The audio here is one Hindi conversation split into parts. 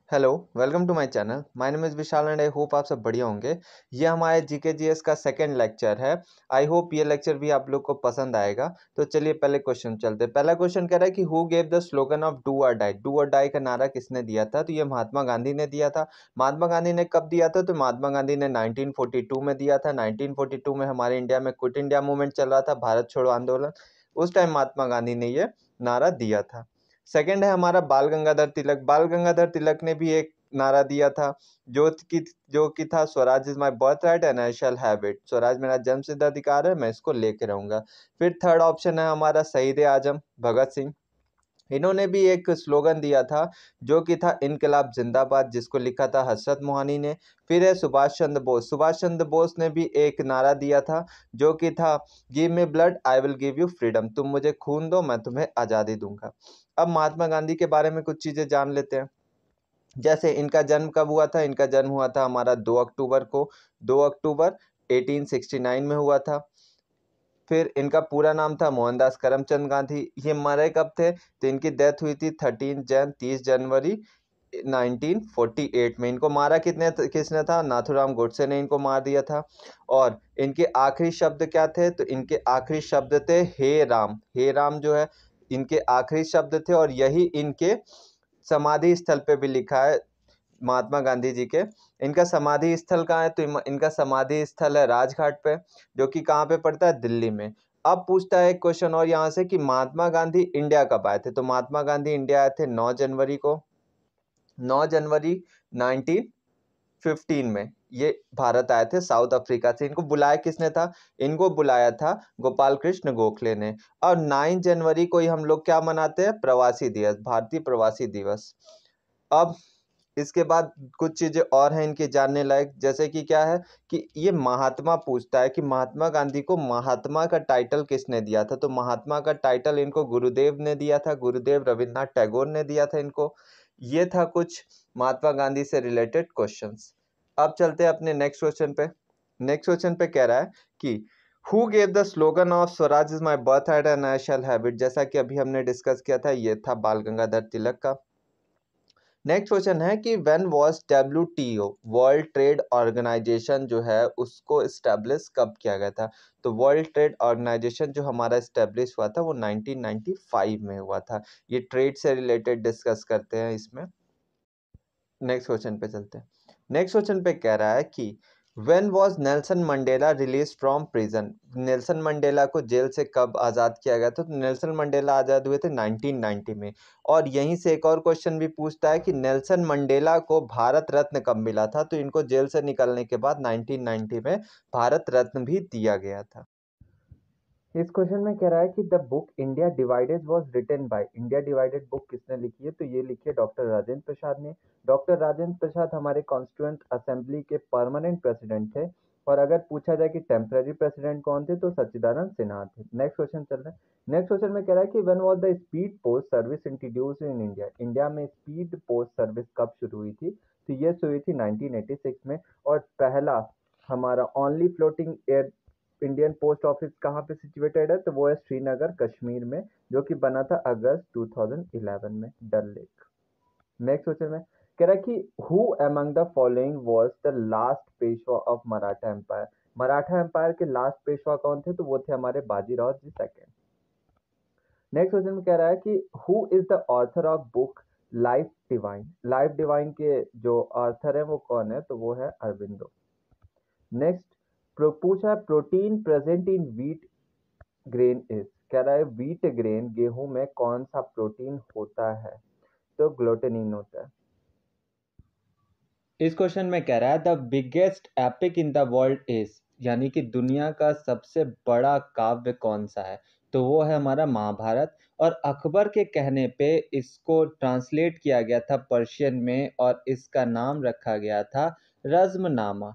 Hello, welcome to my channel. My name is Vishal and I hope आप सब बढ़िया होंगे। ये हमारे जीके जीएस का सेकंड लेक्चर है। आई होप ये लेक्चर भी आप लोग को पसंद आएगा। तो चलिए पहले क्वेश्चन चलते हैं। पहला क्वेश्चन कह रहा है कि who gave the slogan of do और डाई। डू और डाई का नारा किसने दिया था? तो ये महात्मा गांधी ने दिया था। महात्मा गांधी ने कब दिया था? तो महात्मा गांधी ने 1942 में दिया था। 1942 में हमारे इंडिया में क्विट इंडिया मूवमेंट चल रहा था, भारत छोड़ो आंदोलन। उस टाइम महात्मा गांधी ने ये नारा दिया था। सेकंड है हमारा बाल गंगाधर तिलक। बाल गंगाधर तिलक ने भी एक नारा दिया था जो कि था Swaraj is my birth right and I shall have it. Swaraj मेरा जन्मसिद्ध अधिकार है, मैं इसको लेके रहूंगा। फिर थर्ड ऑप्शन है हमारा शहीद आजम भगत सिंह। इन्होंने भी एक स्लोगन दिया था जो कि था इनकलाब जिंदाबाद, जिसको लिखा था हसरत मोहानी ने। फिर है सुभाष चंद्र बोस। सुभाष चंद्र बोस ने भी एक नारा दिया था जो कि था give me blood I will give you freedom. तुम मुझे खून दो, मैं तुम्हें आज़ादी दूंगा। अब महात्मा गांधी के बारे में कुछ चीज़ें जान लेते हैं। जैसे इनका जन्म कब हुआ था? इनका जन्म हुआ था हमारा 2 अक्टूबर को। 2 अक्टूबर 1869 में हुआ था। फिर इनका पूरा नाम था मोहनदास करमचंद गांधी। ये मरे कब थे? तो इनकी डेथ हुई थी 30 जनवरी 1948 में। इनको मारा किसने था? नाथूराम गोडसे ने इनको मार दिया था। और इनके आखिरी शब्द क्या थे? तो इनके आखिरी शब्द थे हे राम। हे राम जो है इनके आखिरी शब्द थे, और यही इनके समाधि स्थल पे भी लिखा है महात्मा गांधी जी के। इनका समाधि स्थल कहाँ है? तो इनका समाधि स्थल है राजघाट पे, जो कि कहाँ पे पड़ता है? दिल्ली में। अब पूछता है एक क्वेश्चन और यहाँ से कि महात्मा गांधी इंडिया कब आए थे? तो महात्मा गांधी इंडिया आए थे 9 जनवरी को। 9 जनवरी 1915 में ये भारत आए थे साउथ अफ्रीका से। इनको बुलाया किसने था? इनको बुलाया था गोपाल कृष्ण गोखले ने। और 9 जनवरी को ही हम लोग क्या मनाते हैं? प्रवासी दिवस, भारतीय प्रवासी दिवस। अब इसके बाद कुछ चीजें और हैं इनके जानने लायक, जैसे कि क्या है कि ये महात्मा पूछता है कि महात्मा गांधी को महात्मा का टाइटल किसने दिया था? तो महात्मा का टाइटल इनको गुरुदेव ने दिया था। गुरुदेव रविन्द्रनाथ टैगोर ने दिया था इनको। ये था कुछ महात्मा गांधी से रिलेटेड क्वेश्चंस। अब चलते हैं अपने नेक्स्ट क्वेश्चन पे। नेक्स्ट क्वेश्चन पे कह रहा है कि who gave the slogan of Swaraj is my birth right and I shall have it. जैसा कि अभी हमने डिस्कस किया था, ये था बाल गंगाधर तिलक का। नेक्स्ट क्वेश्चन है कि when was WTO world trade organisation जो है उसको इस्टेब्लिश कब किया गया था? तो वर्ल्ड ट्रेड ऑर्गेनाइजेशन जो हमारा इस्टेब्लिश हुआ था वो 1995 में हुआ था। ये ट्रेड से रिलेटेड डिस्कस करते हैं इसमें। नेक्स्ट क्वेश्चन पे चलते हैं। नेक्स्ट क्वेश्चन पे कह रहा है कि when was Nelson Mandela release from prison. Nelson Mandela को जेल से कब आज़ाद किया गया था? तो नेल्सन मंडेला आज़ाद हुए थे 1990 में। और यहीं से एक और क्वेश्चन भी पूछता है कि नेल्सन मंडेला को भारत रत्न कब मिला था? तो इनको जेल से निकलने के बाद 1990 में भारत रत्न भी दिया गया था। इस क्वेश्चन में कह रहा है कि the book India divided was written by. India divided book किसने लिखी है? तो ये लिखी है डॉक्टर राजेंद्र प्रसाद ने। डॉक्टर राजेंद्र प्रसाद हमारे कॉन्स्टिट्यूएंट असेंबली के परमानेंट प्रेसिडेंट थे। और अगर पूछा जाए कि टेम्पररी प्रेसिडेंट कौन थे, तो सच्चिदानंद सिन्हा थे। नेक्स्ट क्वेश्चन चल रहा है। नेक्स्ट क्वेश्चन में कह रहा है कि when was the speed post service introduced in India. India में स्पीड पोस्ट सर्विस कब शुरू हुई थी? तो ये शुरू हुई थी 1986 में। और पहला हमारा only floating air Indian post office कहाँ पे सिचुएटेड है? तो वो है श्रीनगर कश्मीर में, जो कि बना था अगस्त 2011 में, डल लेक। नेक्स्ट क्वेश्चन में कह रहा है कि who among the following was the last Peshwa of Maratha empire. Maratha empire के लास्ट पेशवा कौन थे? तो वो थे हमारे Bajirao ji second. Next question में कह रहा है कि who is the author of book life divine. Life divine के जो ऑथर है वो कौन है? तो वो है अरविंदो। नेक्स्ट पूछा है protein present in wheat grain is. कह रहा है व्हीट ग्रेन गेहूं में कौन सा प्रोटीन होता है? तो ग्लूटेनिन होता है। इस क्वेश्चन में कह रहा है the biggest epic in the world is, यानी कि दुनिया का सबसे बड़ा काव्य कौन सा है? तो वो है हमारा महाभारत। और अकबर के कहने पे इसको ट्रांसलेट किया गया था पर्शियन में, और इसका नाम रखा गया था रज़्मनामा।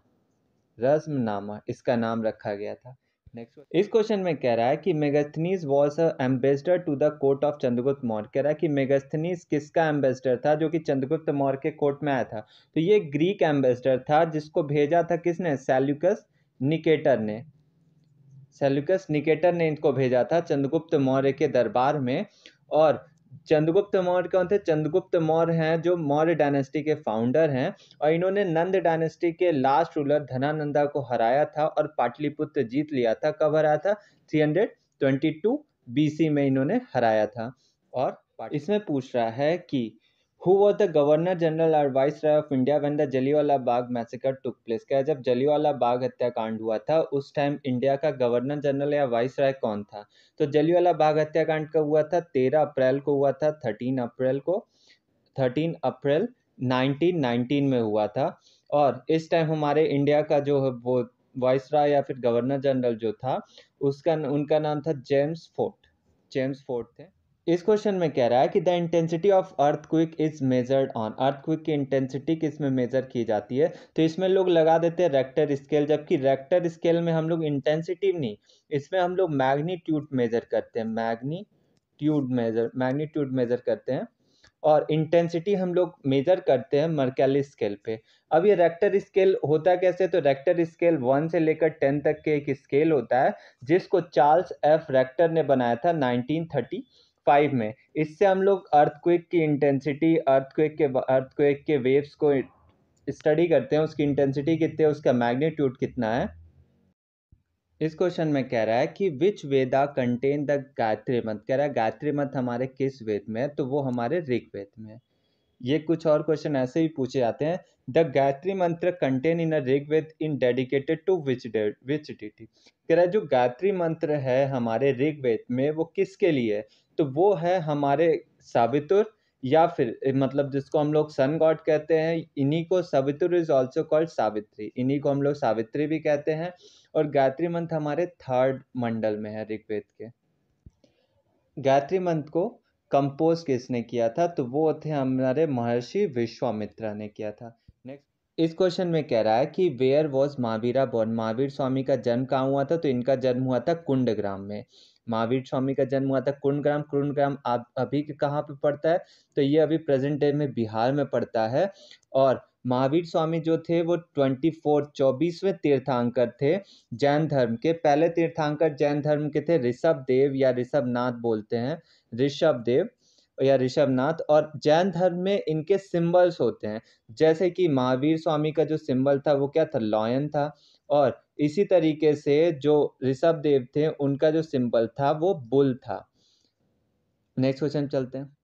रज़्मनामा इसका नाम रखा गया था। नेक्स्ट इस क्वेश्चन में कह रहा है कि Megasthenes was ambassador to the court of Chandragupta Maurya. कह रहा है कि मेगास्थनीज किसका एम्बेसडर था जो कि चंद्रगुप्त मौर्य के कोर्ट में आया था? तो ये ग्रीक एम्बेसडर था, जिसको भेजा था किसने? सेल्यूकस निकेटर ने। सेल्यूकस निकेटर ने इनको भेजा था चंद्रगुप्त मौर्य के दरबार में। और चंद्रगुप्त मौर्य कौन थे? चंद्रगुप्त मौर्य हैं जो मौर्य डायनेस्टी के फाउंडर हैं, और इन्होंने नंद डायनेस्टी के लास्ट रूलर धनानंदा को हराया था और पाटलिपुत्र जीत लिया था। कब हराया था? 322 BC में इन्होंने हराया था। और इसमें पूछ रहा है कि who was the governor general और viceroy of India when the Jallianwala Bagh massacre took place. क्या जब जलियांवाला बाग हत्याकांड हुआ था उस टाइम इंडिया का गवर्नर जनरल या वाइस रॉय कौन था? तो जलियांवाला बाग हत्याकांड कब हुआ था? 13 अप्रैल को हुआ था, 13 अप्रैल 1919 में हुआ था। और इस टाइम हमारे इंडिया का जो है वो वाइसराय या फिर गवर्नर जनरल जो था उसका उनका नाम था जेम्स फोर्ट थे। इस क्वेश्चन में कह रहा है कि the intensity of earthquake is measured on. Earthquake की इंटेंसिटी किस में मेजर की जाती है? तो इसमें लोग लगा देते हैं रेक्टर स्केल, जबकि रेक्टर स्केल में हम लोग इंटेंसिटी नहीं, इसमें हम लोग मैग्नीट्यूड मेजर करते हैं। मैग्नीट्यूड मेजर करते हैं और इंटेंसिटी हम लोग मेजर करते हैं मर्कैली स्केल पे। अब ये रेक्टर स्केल होता कैसे? तो रेक्टर स्केल 1 से लेकर 10 तक के एक स्केल होता है जिसको चार्ल्स एफ रेक्टर ने बनाया था 1935 में। इससे हम लोग अर्थक्वेक की इंटेंसिटी, अर्थक्वेक के वेव्स को स्टडी करते हैं, उसकी इंटेंसिटी कितनी है, उसका मैग्नीट्यूड कितना है। इस क्वेश्चन में कह रहा है कि विच वेदा कंटेन द गायत्री मंत्र। कह रहा है गायत्री मंत्र हमारे किस वेद में है? तो वो हमारे ऋग्वेद में है। ये कुछ और क्वेश्चन ऐसे ही पूछे जाते हैं। The Gayatri mantra contain in a Rigveda in dedicated to which deity. कह रहा है जो गायत्री मंत्र है हमारे ऋग्वेद में वो किसके लिए है? तो वो है हमारे सावित्र, या फिर मतलब जिसको हम लोग सन गॉड कहते हैं, इन्हीं को Savitr is also called Savitri, इन्हीं को हम लोग सावित्री भी कहते हैं। और गायत्री मंत्र हमारे 3rd मंडल में है ऋग्वेद के। गायत्री मंत्र को कंपोज किसने किया था? तो वो थे हमारे महर्षि विश्वामित्रा ने किया था। नेक्स्ट, इस क्वेश्चन में कह रहा है कि where was Mahavira born. Mahavir Swami का जन्म कहाँ हुआ था? तो इनका जन्म हुआ था कुंडग्राम में। महावीर स्वामी का जन्म हुआ था कुंडग्राम। कुंडग्राम अभी कहाँ पे पड़ता है? तो ये अभी प्रेजेंट डे में बिहार में पड़ता है। और महावीर स्वामी जो थे वो 24वें तीर्थंकर थे जैन धर्म के। पहले तीर्थंकर जैन धर्म के थे ऋषभ देव या ऋषभनाथ बोलते हैं, ऋषभ देव या ऋषभनाथ। और जैन धर्म में इनके सिंबल्स होते हैं, जैसे कि महावीर स्वामी का जो सिंबल था वो क्या था? लॉयन था। और इसी तरीके से जो ऋषभ देव थे उनका जो सिंबल था वो बुल था। नेक्स्ट क्वेश्चन चलते हैं।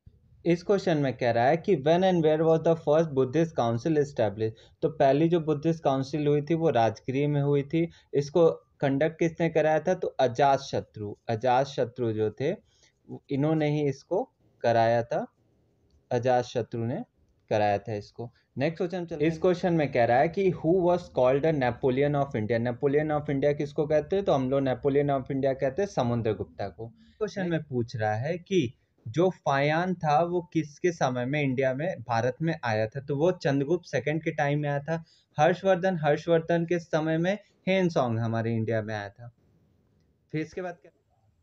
इस क्वेश्चन में कह रहा है कि when and where was the first Buddhist council establish. तो पहली जो बुद्धिस्ट काउंसिल हुई थी वो राजगृह में हुई थी। इसको कंडक्ट किसने कराया था? तो अजातशत्रु जो थे इन्होंने ही इसको कराया था। अजातशत्रु ने कराया था इसको। नेक्स्ट क्वेश्चन चलते हैं। इस क्वेश्चन में कह रहा है कि who was called the Napoleon of India. Napoleon of India किसको कहते हैं? तो हम लोग नेपोलियन ऑफ इंडिया कहते हैं समुद्रगुप्ता को। क्वेश्चन में पूछ रहा है कि जो फायान था वो किसके समय में इंडिया में भारत में आया था? तो वो चंद्रगुप्त सेकंड के टाइम में आया था। हर्षवर्धन के समय में हेनसोंग हमारे इंडिया में आया था। फिर इसके बाद क्या,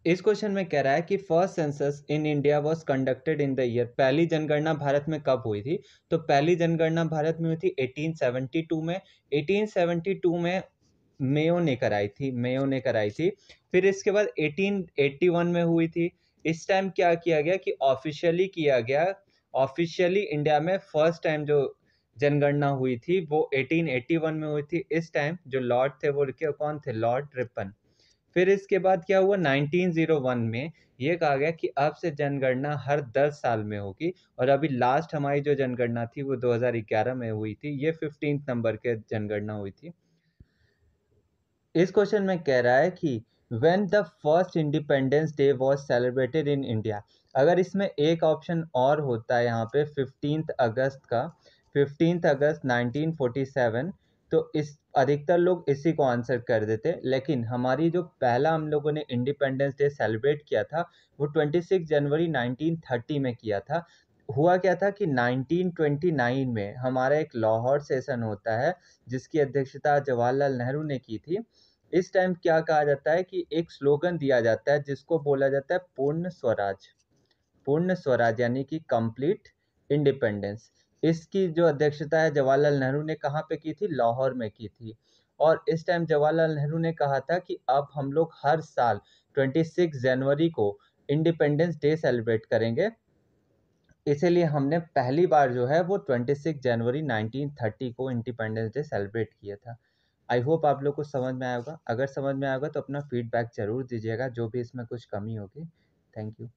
इस क्वेश्चन में कह रहा है कि first census in India was conducted in the year. पहली जनगणना भारत में कब हुई थी? तो पहली जनगणना भारत में हुई थी 1872 में। 1872 में मेयो ने कराई थी। फिर इसके बाद 1881 में हुई थी। इस टाइम क्या किया गया कि ऑफिशियली किया गया, ऑफिशियली इंडिया में फर्स्ट टाइम जो जनगणना हुई थी वो 1881 में हुई थी। इस टाइम जो लॉर्ड थे वो कौन थे? Lord Ripon. फिर इसके बाद क्या हुआ? 1901 में ये कहा गया कि अब से जनगणना हर 10 साल में होगी। और अभी लास्ट हमारी जो जनगणना थी वो 2011 में हुई थी, ये 15 नंबर के जनगणना हुई थी। इस क्वेश्चन में कह रहा है कि when the first independence day was celebrated in India. अगर इसमें एक ऑप्शन और होता है यहाँ पे 15 अगस्त का, 15 अगस्त 1947, तो इस अधिकतर लोग इसी को आंसर कर देते। लेकिन हमारी जो पहला हम लोगों ने इंडिपेंडेंस डे सेलिब्रेट किया था वो 26 जनवरी 1930 में किया था। हुआ क्या था कि 1929 में हमारा एक लाहौर सेशन होता है जिसकी अध्यक्षता जवाहरलाल नेहरू ने की थी। इस टाइम क्या कहा जाता है कि एक स्लोगन दिया जाता है जिसको बोला जाता है पूर्ण स्वराज यानी कि कंप्लीट इंडिपेंडेंस। इसकी जो अध्यक्षता है जवाहरलाल नेहरू ने कहाँ पे की थी? लाहौर में की थी। और इस टाइम जवाहरलाल नेहरू ने कहा था कि अब हम लोग हर साल 26 जनवरी को इंडिपेंडेंस डे सेलिब्रेट करेंगे। इसीलिए हमने पहली बार जो है वो 26 जनवरी 1930 को इंडिपेंडेंस डे सेलिब्रेट किया था। आई होप आप लोग को समझ में आया होगा। अगर समझ में आया होगा तो अपना फीडबैक ज़रूर दीजिएगा, जो भी इसमें कुछ कमी होगी। Thank you.